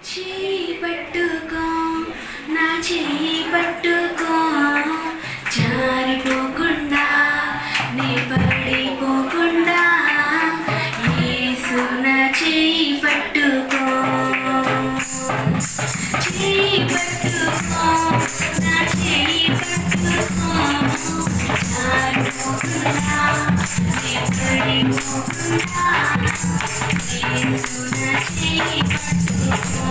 చేయి పట్టుకో నా చేయి పట్టుకో జారిపోకుండా నే పడిపోకుండా యేసు నా చేయి పట్టుకో చేయి పట్టుకో నా చేయి పట్టుకో జారిపోకుండా నే పడిపోకుండా యేసు నా చేయి పట్టుకో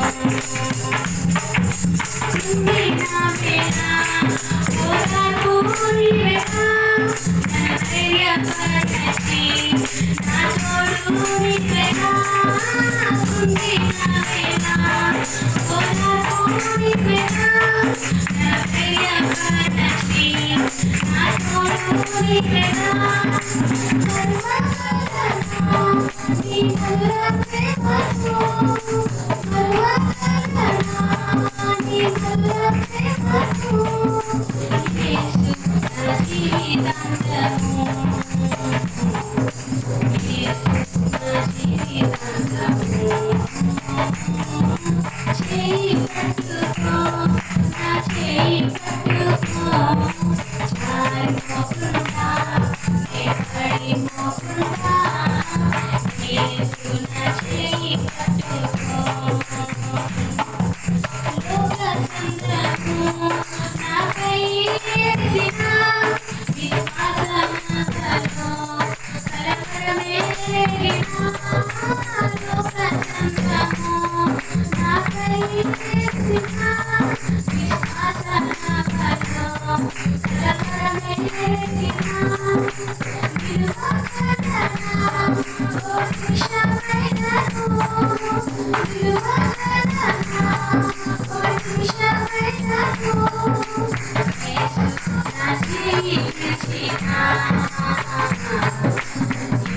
నా వేళ ఓదార్పు నీవేనా నన్ను ధైర్యపరచి నా తోడు నీవేనా ఉంది నా వేళ ఓదార్పు నీవేనా నన్ను ధైర్యపరచి నా తోడు నీవేనా నీ కరుణ ప్రేమతో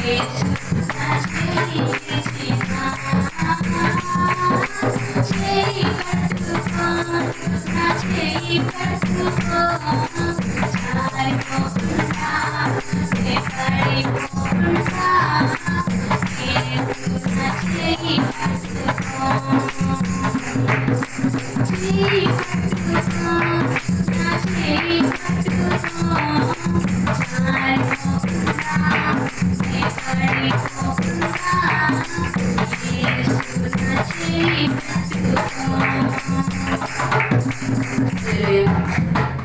Yes,